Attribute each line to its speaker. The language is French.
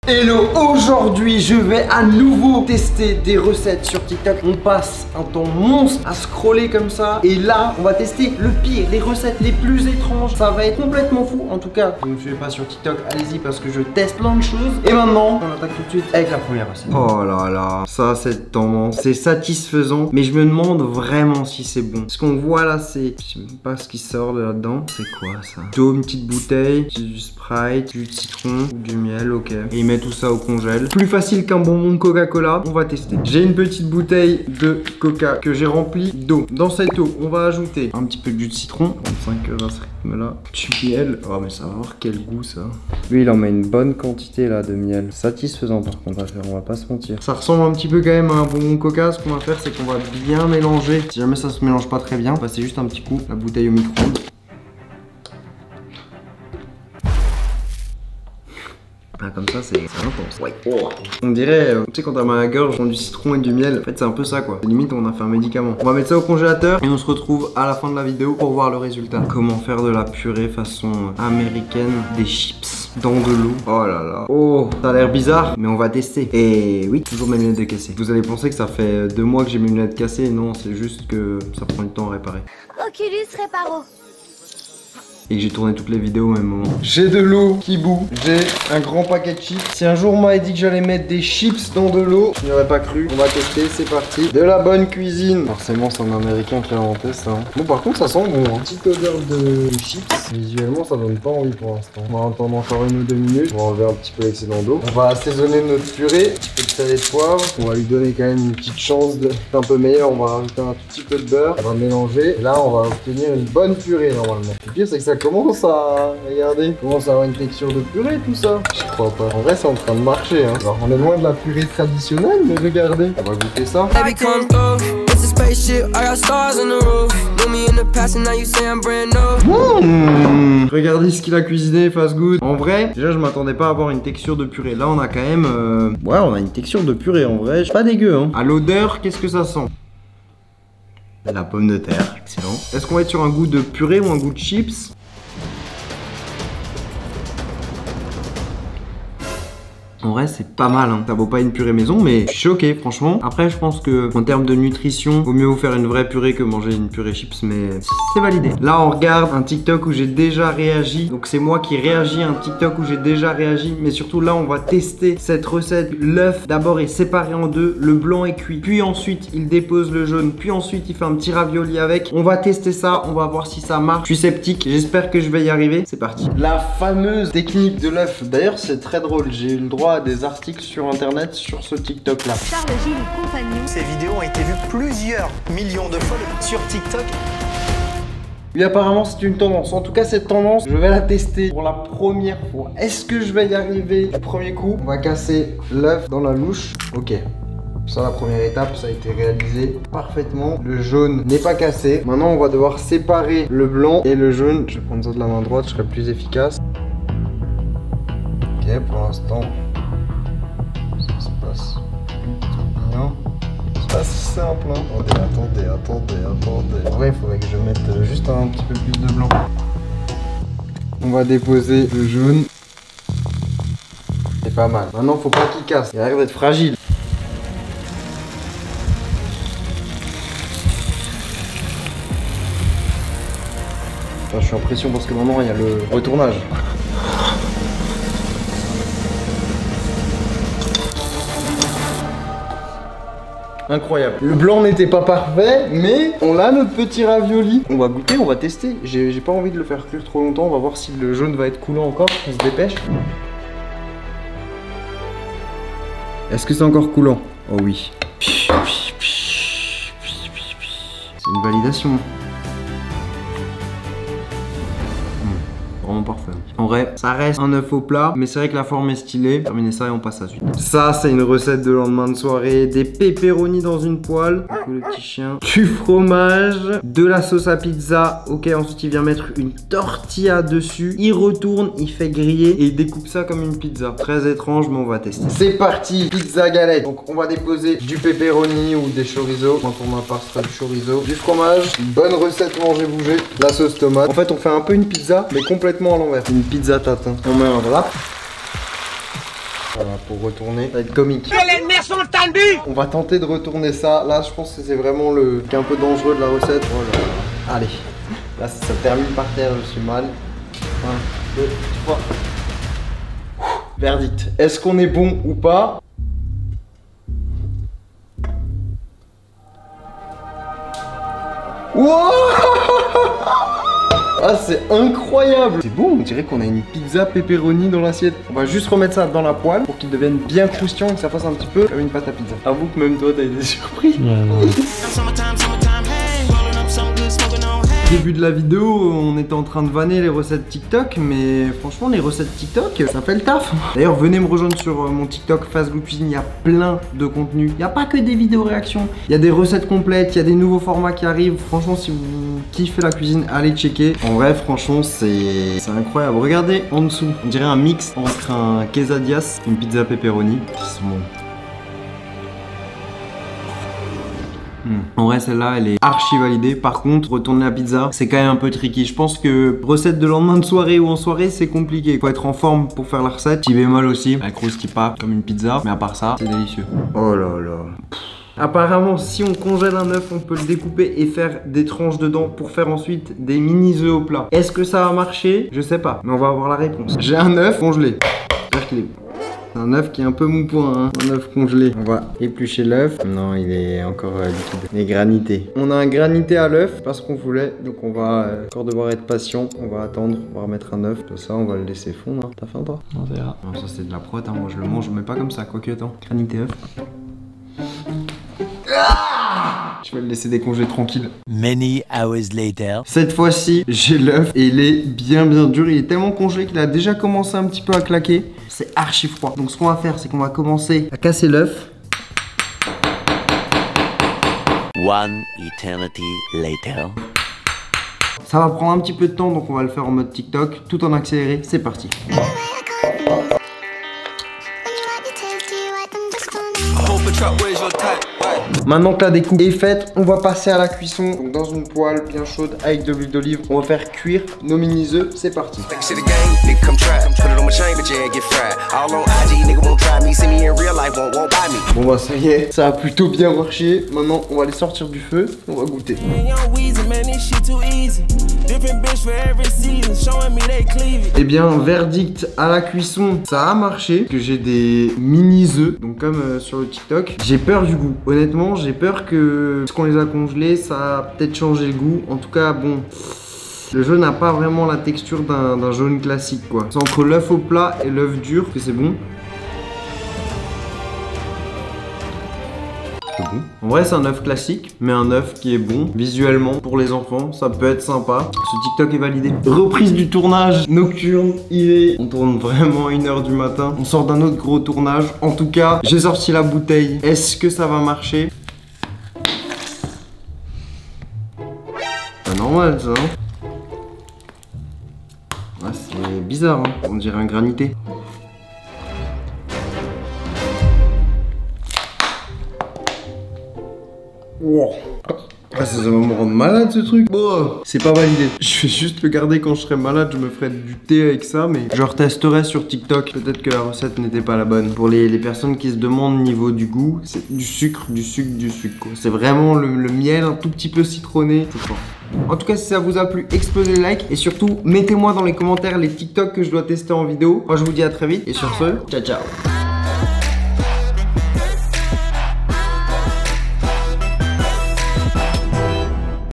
Speaker 1: Hello, aujourd'hui je vais à nouveau tester des recettes sur TikTok. On passe un temps monstre à scroller comme ça. Et là, on va tester le pire, les recettes les plus étranges. Ça va être complètement fou. En tout cas, si vous ne me suivez pas sur TikTok, allez-y parce que je teste plein de choses. Et maintenant, on attaque tout de suite avec la première recette. Oh là là, ça cette tendance, c'est satisfaisant. Mais je me demande vraiment si c'est bon. Ce qu'on voit là, c'est... Je sais même pas ce qui sort de là-dedans. C'est quoi ça? Plutôt une petite bouteille, du Sprite, du citron ou du miel, ok. Et il met tout ça au congèle. Plus facile qu'un bonbon Coca-Cola, on va tester. J'ai une petite bouteille de Coca que j'ai remplie d'eau. Dans cette eau, on va ajouter un petit peu de jus de citron, 35 à ce rythme-là. Du miel, oh mais ça va avoir quel goût ça. Lui il en met une bonne quantité là de miel. Satisfaisant par contre à faire, on va pas se mentir. Ça ressemble un petit peu quand même à un bonbon Coca. Ce qu'on va faire c'est qu'on va bien mélanger. Si jamais ça se mélange pas très bien, on va passer juste un petit coup la bouteille au micro-ondes. Ah, comme ça c'est intense. Ouais. Oh. On dirait, tu sais quand t'as mal à la gorge, du citron et du miel. En fait c'est un peu ça quoi. Limite on a fait un médicament. On va mettre ça au congélateur et on se retrouve à la fin de la vidéo pour voir le résultat. Comment faire de la purée façon américaine, des chips dans de l'eau. Oh là là. Oh, ça a l'air bizarre mais on va tester. Et oui, toujours mes lunettes cassées. Vous allez penser que ça fait 2 mois que j'ai mes lunettes cassées. Non, c'est juste que ça prend du temps à réparer.
Speaker 2: Oculus Reparo.
Speaker 1: Et que j'ai tourné toutes les vidéos au même moment. J'ai de l'eau qui bout, j'ai un grand paquet de chips. Si un jour on m'avait dit que j'allais mettre des chips dans de l'eau, je n'y aurais pas cru. On va tester, c'est parti. De la bonne cuisine. Forcément c'est un américain qui a inventé ça. Bon par contre ça sent bon, hein. Petite odeur de chips. Visuellement ça donne pas envie pour l'instant. On va attendre encore 1 ou 2 minutes. On va enlever un petit peu l'excédent d'eau. On va assaisonner notre purée. Un petit peu de sel et de poivre. On va lui donner quand même une petite chance d'être un peu meilleur. On va rajouter un tout petit peu de beurre. On va mélanger. Et là on va obtenir une bonne purée normalement. Le pire c'est que ça commence à, regardez, commence à avoir une texture de purée tout ça. Je crois pas. En vrai c'est en train de marcher hein. Alors on est loin de la purée traditionnelle mais regardez. On va goûter ça. Regardez ce qu'il a cuisiné fast good. En vrai, déjà je m'attendais pas à avoir une texture de purée. Là on a quand même ouais on a une texture de purée en vrai. Pas dégueu hein. À l'odeur, qu'est-ce que ça sent? La pomme de terre, excellent. Est-ce qu'on va être sur un goût de purée ou un goût de chips? En vrai c'est pas mal hein. Ça vaut pas une purée maison mais je suis choqué franchement. Après je pense que en termes de nutrition vaut mieux vous faire une vraie purée que manger une purée chips mais c'est validé. Là on regarde un TikTok où j'ai déjà réagi. Donc c'est moi qui réagis à un TikTok où j'ai déjà réagi. Mais surtout là on va tester cette recette. L'œuf d'abord est séparé en deux. Le blanc est cuit. Puis ensuite il dépose le jaune. Puis ensuite il fait un petit ravioli avec. On va tester ça. On va voir si ça marche. Je suis sceptique. J'espère que je vais y arriver. C'est parti. La fameuse technique de l'œuf. D'ailleurs c'est très drôle. J'ai eu le droit à des articles sur internet sur ce TikTok là.
Speaker 2: Charles Gilles et compagnie.
Speaker 3: Ces vidéos ont été vues plusieurs millions de fois sur TikTok.
Speaker 1: Oui, apparemment c'est une tendance. En tout cas cette tendance, je vais la tester pour la première fois. Est-ce que je vais y arriver du premier coup? On va casser l'œuf dans la louche. Ok. Ça, la première étape, ça a été réalisé parfaitement. Le jaune n'est pas cassé. Maintenant, on va devoir séparer le blanc et le jaune. Je vais prendre ça de la main droite, je serai plus efficace. Ok, pour l'instant, ça se passe plutôt bien. C'est pas si simple, hein. Attendez. En vrai, il faudrait que je mette juste un petit peu plus de blanc. On va déposer le jaune. C'est pas mal. Maintenant, faut pas qu'il casse. Il a l'air d'être fragile. Enfin, je suis en pression parce que maintenant, il y a le retournage. Incroyable. Le blanc n'était pas parfait, mais on a notre petit ravioli. On va goûter, on va tester. J'ai pas envie de le faire cuire trop longtemps. On va voir si le jaune va être coulant encore. On se dépêche. Est-ce que c'est encore coulant? Oh oui. C'est une validation. Vraiment parfait. En vrai, ça reste un œuf au plat, mais c'est vrai que la forme est stylée. Terminer ça et on passe à la suite. Ça, c'est une recette de lendemain de soirée. Des pepperonis dans une poêle. Du coup, le petit chien. Du fromage. De la sauce à pizza. Ok, ensuite, il vient mettre une tortilla dessus. Il retourne, il fait griller et il découpe ça comme une pizza. Très étrange, mais on va tester. C'est parti, pizza galette. Donc, on va déposer du pepperoni ou des chorizo. Moi, pour ma part, ce sera du chorizo. Du fromage. Une bonne recette manger bouger. La sauce tomate. En fait, on fait un peu une pizza, mais complètement à l'envers. Une pizza tatin. On met un wrap. Voilà, pour retourner, ça va être comique. On va tenter de retourner ça. Là, je pense que c'est vraiment le qui est un peu dangereux de la recette. Oh là là. Allez, là, ça termine par terre, je suis mal. 1, 2, 3. Verdict. Est-ce qu'on est bon ou pas? Wow! Ah, c'est incroyable! C'est beau, on dirait qu'on a une pizza pepperoni dans l'assiette. On va juste remettre ça dans la poêle pour qu'il devienne bien croustillant et que ça fasse un petit peu comme une pâte à pizza. Avoue que même toi, t'as été surpris. Début de la vidéo, on était en train de vanner les recettes TikTok, mais franchement, les recettes TikTok, ça fait le taf. D'ailleurs, venez me rejoindre sur mon TikTok Fast Good Cuisine, il y a plein de contenu. Il n'y a pas que des vidéos réactions, il y a des recettes complètes, il y a des nouveaux formats qui arrivent. Franchement, si vous kiffez la cuisine, allez checker. En vrai, franchement, c'est incroyable. Regardez en dessous, on dirait un mix entre un quesadillas et une pizza pepperoni. Ils sont bons. En vrai, celle-là, elle est archi validée. Par contre, retourner la pizza, c'est quand même un peu tricky. Je pense que recette de lendemain de soirée ou en soirée, c'est compliqué. Faut être en forme pour faire la recette. Petit bémol aussi, elle croustille pas comme une pizza. Mais à part ça, c'est délicieux. Oh là là. Apparemment, si on congèle un œuf, on peut le découper et faire des tranches dedans pour faire ensuite des mini œufs au plat. Est-ce que ça va marcher? Je sais pas, mais on va avoir la réponse. J'ai un œuf congelé. J'espère qu'il est bon. Un œuf qui est un peu mou point, hein. Un œuf congelé. On va éplucher l'œuf. Non, il est encore liquide. Il est granité. On a un granité à l'œuf parce qu'on voulait. Donc on va encore devoir être patient. On va attendre. On va remettre un œuf. Tout ça, on va le laisser fondre. T'as faim toi? On verra. Non, ça c'est de la prot. Hein. Moi je le mange, mais pas comme ça. Quoique, attends. Granité œuf. Je vais le laisser décongeler tranquille.
Speaker 4: Many hours later.
Speaker 1: Cette fois-ci, j'ai l'œuf et il est bien dur. Il est tellement congelé qu'il a déjà commencé un petit peu à claquer. C'est archi froid. Donc ce qu'on va faire, c'est qu'on va commencer à casser l'œuf.
Speaker 4: One eternity later.
Speaker 1: Ça va prendre un petit peu de temps, donc on va le faire en mode TikTok, tout en accéléré. C'est parti. Maintenant que la découpe est faite, on va passer à la cuisson. Donc dans une poêle bien chaude avec de l'huile d'olive, on va faire cuire nos mini œufs. C'est parti. Bon bah ça y est, ça a plutôt bien marché. Maintenant on va les sortir du feu, on va goûter. Eh bien, verdict à la cuisson, ça a marché. Que j'ai des mini œufs, donc comme sur le TikTok. J'ai peur du goût. Honnêtement, j'ai peur que parce qu'on les a congelés, ça a peut-être changé le goût. En tout cas, bon. Le jaune n'a pas vraiment la texture d'un jaune classique, quoi. C'est entre l'œuf au plat et l'œuf dur que c'est bon. Bon. En vrai, c'est un œuf classique, mais un œuf qui est bon visuellement pour les enfants. Ça peut être sympa. Ce TikTok est validé. Reprise du tournage nocturne. On tourne vraiment à 1 h du matin. On sort d'un autre gros tournage. En tout cas, j'ai sorti la bouteille. Est-ce que ça va marcher? Pas normal, ça, hein? Ah, c'est bizarre, hein? On dirait un granité. Wow. Ah, ça va me rendre malade ce truc. Bon, c'est pas validé. Je vais juste le garder quand je serai malade. Je me ferai du thé avec ça, mais je retesterai sur TikTok. Peut-être que la recette n'était pas la bonne. Pour les personnes qui se demandent niveau du goût, c'est du sucre. C'est vraiment le miel un tout petit peu citronné. C'est fort. En tout cas, si ça vous a plu, explosez le like. Et surtout, mettez-moi dans les commentaires les TikTok que je dois tester en vidéo. Moi, je vous dis à très vite. Et sur ce, ciao ciao.